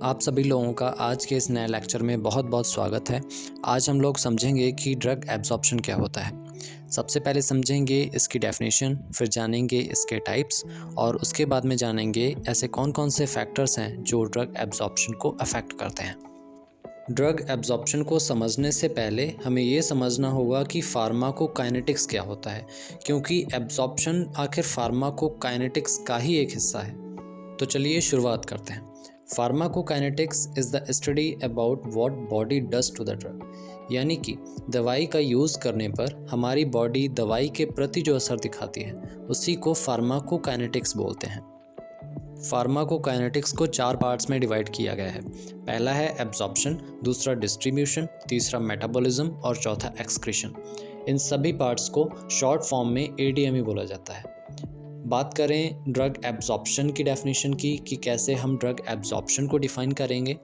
आप सभी लोगों का आज के इस नए लेक्चर में बहुत बहुत स्वागत है। आज हम लोग समझेंगे कि ड्रग एब्जॉर्प्शन क्या होता है। सबसे पहले समझेंगे इसकी डेफिनेशन, फिर जानेंगे इसके टाइप्स और उसके बाद में जानेंगे ऐसे कौन कौन से फैक्टर्स हैं जो ड्रग एब्जॉर्प्शन को अफेक्ट करते हैं। ड्रग एब्जॉर्प्शन को समझने से पहले हमें ये समझना होगा कि फार्माकोकाइनेटिक्स क्या होता है, क्योंकि एब्जॉर्प्शन आखिर फार्माकोकाइनेटिक्स का ही एक हिस्सा है। तो चलिए शुरुआत करते हैं। Pharmacokinetics is the study about what body does to the drug, यानी कि दवाई का यूज़ करने पर हमारी बॉडी दवाई के प्रति जो असर दिखाती है उसी को फार्माकोकाइनेटिक्स बोलते हैं। फार्माकोकाइनेटिक्स को 4 पार्ट्स में डिवाइड किया गया है। पहला है एब्जॉर्प्शन, दूसरा डिस्ट्रीब्यूशन, तीसरा मेटाबॉलिज्म और चौथा एक्सक्रीशन। इन सभी पार्ट्स को शॉर्ट फॉर्म में ADME बोला जाता है। बात करें ड्रग एब्जॉर्प्शन की डेफिनेशन की कि कैसे हम ड्रग एब्जॉर्प्शन को डिफाइन करेंगे,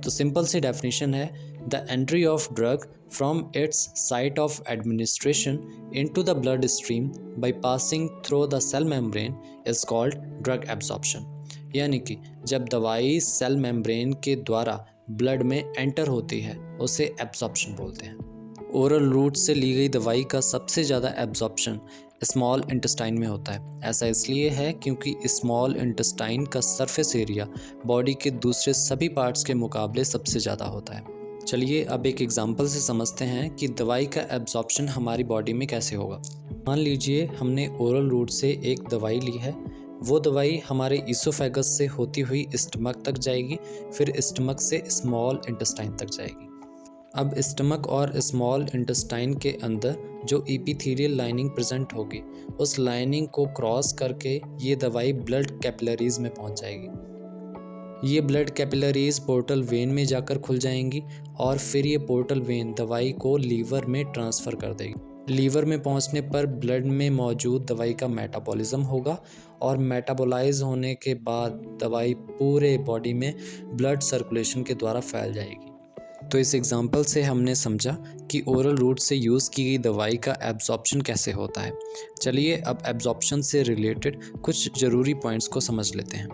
तो सिंपल सी डेफिनेशन है the entry of drug from its site of administration into the blood stream by passing through the cell membrane is called drug absorption. यानी कि जब दवाई सेल मेम्ब्रेन के द्वारा ब्लड में एंटर होती है उसे एब्जॉर्प्शन बोलते हैं। ओरल रूट से ली गई दवाई का सबसे ज़्यादा एब्जॉर्प्शन स्मॉल इंटेस्टाइन में होता है। ऐसा इसलिए है क्योंकि स्मॉल इंटेस्टाइन का सरफेस एरिया बॉडी के दूसरे सभी पार्ट्स के मुकाबले सबसे ज़्यादा होता है। चलिए अब एक एग्जांपल से समझते हैं कि दवाई का एब्जॉर्प्शन हमारी बॉडी में कैसे होगा। मान लीजिए हमने ओरल रूट से एक दवाई ली है। वो दवाई हमारे ईसोफेगस से होती हुई स्टमक तक जाएगी, फिर स्टमक से स्मॉल इंटेस्टाइन तक जाएगी। अब स्टमक और स्मॉल इंटेस्टाइन के अंदर जो एपिथेलियल लाइनिंग प्रेजेंट होगी उस लाइनिंग को क्रॉस करके ये दवाई ब्लड कैपिलरीज में पहुंच जाएगी। ये ब्लड कैपिलरीज पोर्टल वेन में जाकर खुल जाएंगी और फिर ये पोर्टल वेन दवाई को लीवर में ट्रांसफ़र कर देगी। लीवर में पहुंचने पर ब्लड में मौजूद दवाई का मेटाबॉलिज्म होगा और मेटाबोलाइज होने के बाद दवाई पूरे बॉडी में ब्लड सर्कुलेशन के द्वारा फैल जाएगी। तो इस एग्जाम्पल से हमने समझा कि ओरल रूट से यूज़ की गई दवाई का एब्जॉर्प्शन कैसे होता है। चलिए अब एब्जॉर्प्शन से रिलेटेड कुछ ज़रूरी पॉइंट्स को समझ लेते हैं।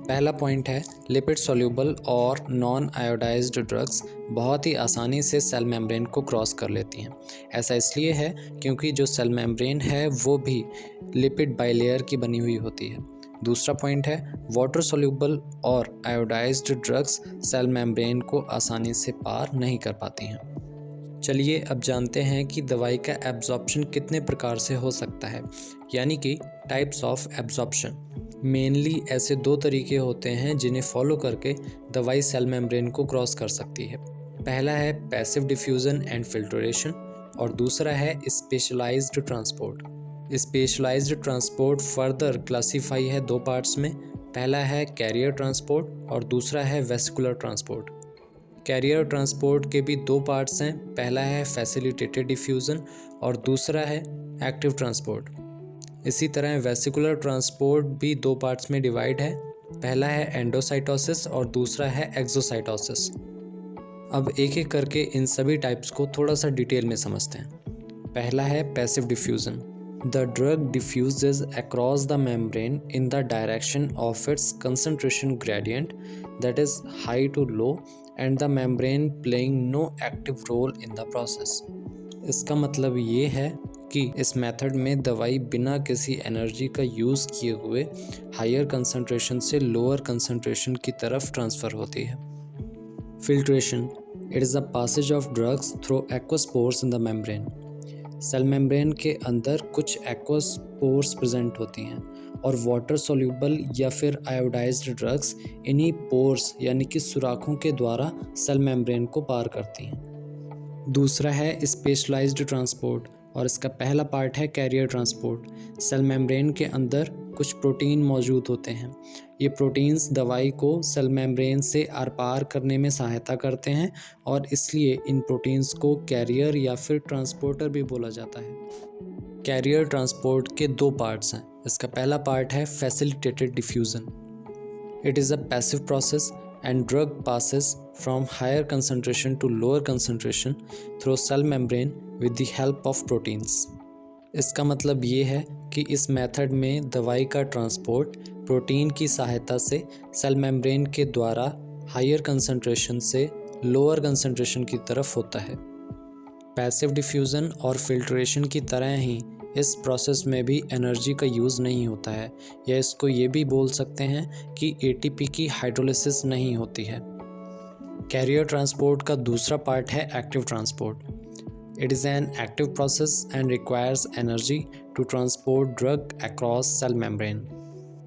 पहला पॉइंट है लिपिड सॉल्यूबल और नॉन आयोडाइज्ड ड्रग्स बहुत ही आसानी से सेल मेम्ब्रेन को क्रॉस कर लेती हैं। ऐसा इसलिए है क्योंकि जो सेल मेम्ब्रेन है वो भी लिपिड बाइलेयर की बनी हुई होती है। दूसरा पॉइंट है वाटर सॉल्यूबल और आयोडाइज्ड ड्रग्स सेल मेम्ब्रेन को आसानी से पार नहीं कर पाती हैं। चलिए अब जानते हैं कि दवाई का एब्जॉर्प्शन कितने प्रकार से हो सकता है, यानी कि टाइप्स ऑफ एब्जॉर्प्शन। मेनली ऐसे 2 तरीके होते हैं जिन्हें फॉलो करके दवाई सेल मेम्ब्रेन को क्रॉस कर सकती है। पहला है पैसिव डिफ्यूज़न एंड फिल्ट्रेशन और दूसरा है specialised transport. Specialised transport further classify है 2 पार्ट्स में। पहला है कैरियर ट्रांसपोर्ट और दूसरा है वेस्कुलर ट्रांसपोर्ट। कैरियर ट्रांसपोर्ट के भी 2 पार्ट्स हैं। पहला है फैसिलिटेटेड डिफ्यूज़न और दूसरा है एक्टिव ट्रांसपोर्ट। इसी तरह वेस्कुलर ट्रांसपोर्ट भी 2 पार्ट्स में डिवाइड है। पहला है एंडोसाइटोसिस और दूसरा है एक्सोसाइटोसिस। अब एक एक करके इन सभी टाइप्स को थोड़ा सा डिटेल में समझते हैं। पहला है passive diffusion. The drug diffuses across the membrane in the direction of its concentration gradient, that is high to low, and the membrane playing no active role in the process. इसका मतलब ये है कि इस मेथड में दवाई बिना किसी एनर्जी का यूज़ किए हुए हायर कंसंट्रेशन से लोअर कंसंट्रेशन की तरफ ट्रांसफ़र होती है। Filtration, it is the passage of drugs through aqueous pores in the membrane. Cell membrane के अंदर कुछ एक्वस पोर्स प्रेजेंट होती हैं और वाटर सॉल्यूबल या फिर आयोडाइज्ड ड्रग्स इन्हीं पोर्स यानी कि सुराखों के द्वारा सेल मेम्ब्रेन को पार करती हैं। दूसरा है स्पेशलाइज्ड ट्रांसपोर्ट और इसका पहला पार्ट है कैरियर ट्रांसपोर्ट। सेल मेम्ब्रेन के अंदर कुछ प्रोटीन मौजूद होते हैं। ये प्रोटीन्स दवाई को सेल मेम्ब्रेन से आर पार करने में सहायता करते हैं और इसलिए इन प्रोटीन्स को कैरियर या फिर ट्रांसपोर्टर भी बोला जाता है। कैरियर ट्रांसपोर्ट के 2 पार्ट्स हैं। इसका पहला पार्ट है facilitated diffusion. It is a passive process and drug passes from higher concentration to lower concentration through cell membrane with the help of proteins. इसका मतलब ये है कि इस मेथड में दवाई का ट्रांसपोर्ट प्रोटीन की सहायता से सेल मेम्ब्रेन के द्वारा हायर कंसंट्रेशन से लोअर कंसंट्रेशन की तरफ होता है। पैसिव डिफ्यूज़न और फिल्ट्रेशन की तरह ही इस प्रोसेस में भी एनर्जी का यूज़ नहीं होता है, या इसको ये भी बोल सकते हैं कि एटीपी की हाइड्रोलिसिस नहीं होती है। कैरियर ट्रांसपोर्ट का दूसरा पार्ट है active transport. It is an active process and requires energy to transport drug across cell membrane.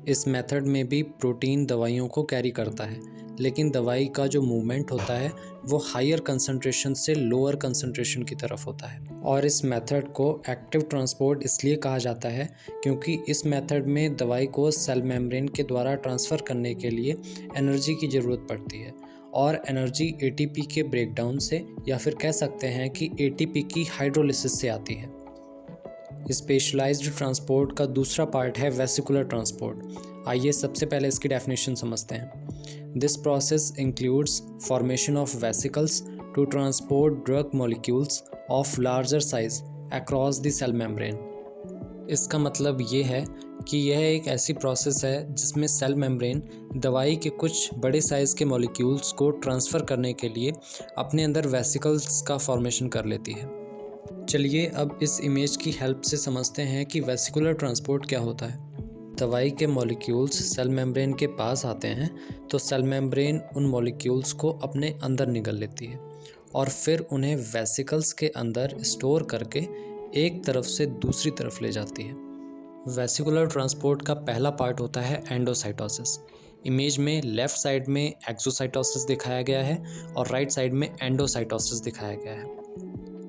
इस मेथड में भी प्रोटीन दवाइयों को कैरी करता है, लेकिन दवाई का जो मूवमेंट होता है वो हायर कंसंट्रेशन से लोअर कंसंट्रेशन की तरफ होता है। और इस मेथड को एक्टिव ट्रांसपोर्ट इसलिए कहा जाता है क्योंकि इस मेथड में दवाई को सेल मेम्ब्रेन के द्वारा ट्रांसफ़र करने के लिए एनर्जी की ज़रूरत पड़ती है, और एनर्जी एटीपी के ब्रेकडाउन से, या फिर कह सकते हैं कि एटीपी की हाइड्रोलिसिस से आती है। स्पेशलाइज्ड ट्रांसपोर्ट का दूसरा पार्ट है वेसिकुलर ट्रांसपोर्ट। आइए सबसे पहले इसकी डेफिनेशन समझते हैं। This process includes formation of vesicles to transport drug molecules of larger size across the cell membrane. इसका मतलब ये है कि यह एक ऐसी प्रोसेस है जिसमें सेल मेम्ब्रेन दवाई के कुछ बड़े साइज़ के मॉलिक्यूल्स को ट्रांसफ़र करने के लिए अपने अंदर वेसिकल्स का फॉर्मेशन कर लेती है। चलिए अब इस इमेज की हेल्प से समझते हैं कि वेसिकुलर ट्रांसपोर्ट क्या होता है। दवाई के मॉलिक्यूल्स सेल मेम्ब्रेन के पास आते हैं तो सेल मेम्ब्रेन उन मॉलिक्यूल्स को अपने अंदर निगल लेती है और फिर उन्हें वेसिकल्स के अंदर स्टोर करके एक तरफ से दूसरी तरफ ले जाती है। वेसिकुलर ट्रांसपोर्ट का पहला पार्ट होता है एंडोसाइटोसिस। इमेज में लेफ़्ट साइड में एक्सोसाइटोसिस दिखाया गया है और राइट साइड में एंडोसाइटोसिस दिखाया गया है।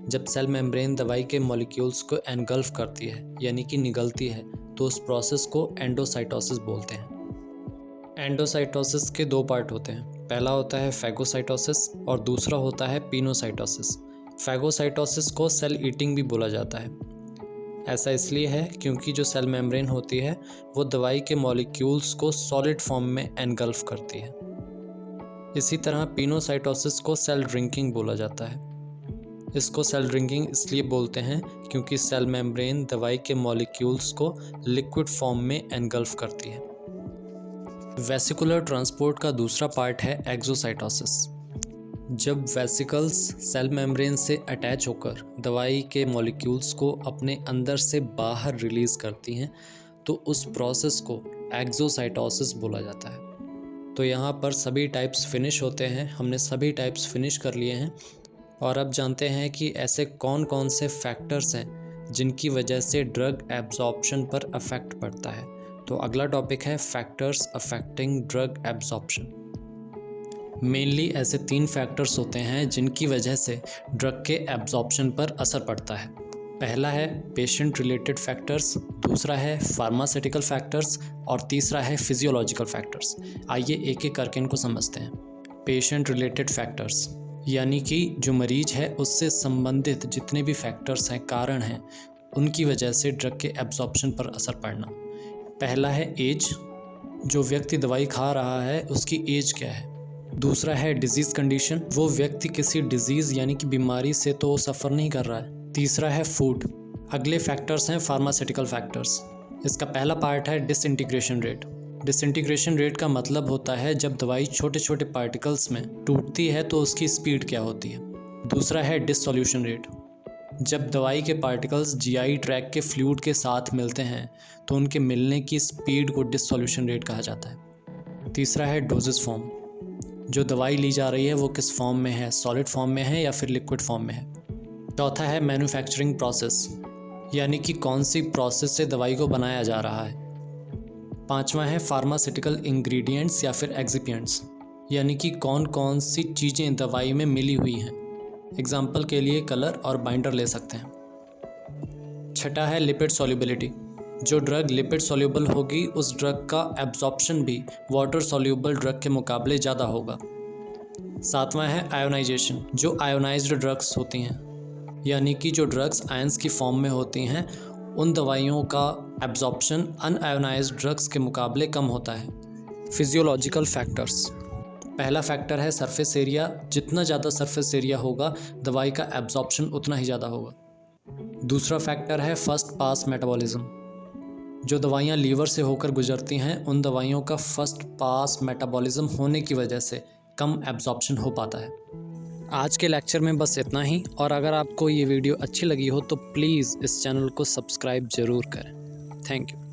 जब सेल मेम्ब्रेन दवाई के मॉलिक्यूल्स को एनगल्फ करती है यानी कि निगलती है तो उस प्रोसेस को एंडोसाइटोसिस बोलते हैं। एंडोसाइटोसिस के दो पार्ट होते हैं। पहला होता है फैगोसाइटोसिस और दूसरा होता है पिनोसाइटोसिस। फैगोसाइटोसिस को सेल ईटिंग भी बोला जाता है। ऐसा इसलिए है क्योंकि जो सेल मेम्ब्रेन होती है वो दवाई के मॉलिक्यूल्स को सॉलिड फॉर्म में एनगल्फ करती है। इसी तरह पिनोसाइटोसिस को सेल ड्रिंकिंग बोला जाता है। इसको सेल ड्रिंकिंग इसलिए बोलते हैं क्योंकि सेल मेम्ब्रेन दवाई के मॉलिक्यूल्स को लिक्विड फॉर्म में एनगल्फ करती है। वेसिकुलर ट्रांसपोर्ट का दूसरा पार्ट है एक्सोसाइटोसिस। जब वेसिकल्स सेल मेम्ब्रेन से अटैच होकर दवाई के मॉलिक्यूल्स को अपने अंदर से बाहर रिलीज़ करती हैं तो उस प्रोसेस को एक्सोसाइटोसिस बोला जाता है। तो यहाँ पर सभी टाइप्स फिनिश होते हैं। हमने सभी टाइप्स फिनिश कर लिए हैं और अब जानते हैं कि ऐसे कौन कौन से फैक्टर्स हैं जिनकी वजह से ड्रग एब्जॉर्प्शन पर अफेक्ट पड़ता है। तो अगला टॉपिक है factors affecting drug absorption. Mainly ऐसे 3 फैक्टर्स होते हैं जिनकी वजह से ड्रग के एब्जॉर्प्शन पर असर पड़ता है। पहला है पेशेंट रिलेटेड फैक्टर्स, दूसरा है फार्मास्यूटिकल फैक्टर्स और तीसरा है फिजियोलॉजिकल फैक्टर्स। आइए एक एक करके इनको समझते हैं। पेशेंट रिलेटेड फैक्टर्स यानी कि जो मरीज है उससे संबंधित जितने भी फैक्टर्स हैं, कारण हैं, उनकी वजह से ड्रग के एब्जॉर्प्शन पर असर पड़ना। पहला है एज, जो व्यक्ति दवाई खा रहा है उसकी एज क्या है। दूसरा है डिजीज़ कंडीशन, वो व्यक्ति किसी डिजीज़ यानी कि बीमारी से तो सफ़र नहीं कर रहा है। तीसरा है फूड। अगले फैक्टर्स हैं फार्मास्यूटिकल फैक्टर्स। इसका पहला पार्ट है डिसइंटीग्रेशन रेट। डिसइंटीग्रेशन रेट का मतलब होता है जब दवाई छोटे छोटे पार्टिकल्स में टूटती है तो उसकी स्पीड क्या होती है। दूसरा है डिसोल्यूशन रेट। जब दवाई के पार्टिकल्स जीआई ट्रैक के फ्लूइड के साथ मिलते हैं तो उनके मिलने की स्पीड को डिसोल्यूशन रेट कहा जाता है। तीसरा है डोजेस फॉर्म, जो दवाई ली जा रही है वो किस फॉर्म में है, सॉलिड फॉर्म में है या फिर लिक्विड फॉर्म में है। चौथा है मैन्युफैक्चरिंग प्रोसेस, यानी कि कौन सी प्रोसेस से दवाई को बनाया जा रहा है। पांचवा है फार्मास्यूटिकल इंग्रेडिएंट्स या फिर एक्सिपिएंट्स, यानी कि कौन कौन सी चीज़ें दवाई में मिली हुई हैं। एग्जाम्पल के लिए कलर और बाइंडर ले सकते हैं। छठा है लिपिड सॉल्युबिलिटी, जो ड्रग लिपिड सॉल्युबल होगी उस ड्रग का एब्जॉर्प्शन भी वाटर सॉल्युबल ड्रग के मुकाबले ज़्यादा होगा। सातवां है आयोनाइजेशन, जो आयोनाइज्ड ड्रग्स होती हैं, यानी कि जो ड्रग्स आयंस की फॉर्म में होती हैं उन दवाइयों का एब्जॉर्प्शन अनआयोनाइज्ड ड्रग्स के मुकाबले कम होता है। फिजियोलॉजिकल फैक्टर्स, पहला फैक्टर है सरफेस एरिया, जितना ज़्यादा सरफेस एरिया होगा दवाई का एब्जॉर्प्शन उतना ही ज़्यादा होगा। दूसरा फैक्टर है फर्स्ट पास मेटाबॉलिज्म, जो दवाइयाँ लीवर से होकर गुजरती हैं उन दवाइयों का फर्स्ट पास मेटाबॉलिज्म होने की वजह से कम एब्जॉर्प्शन हो पाता है। आज के लेक्चर में बस इतना ही, और अगर आपको ये वीडियो अच्छी लगी हो तो प्लीज़ इस चैनल को सब्सक्राइब ज़रूर करें। Thank you.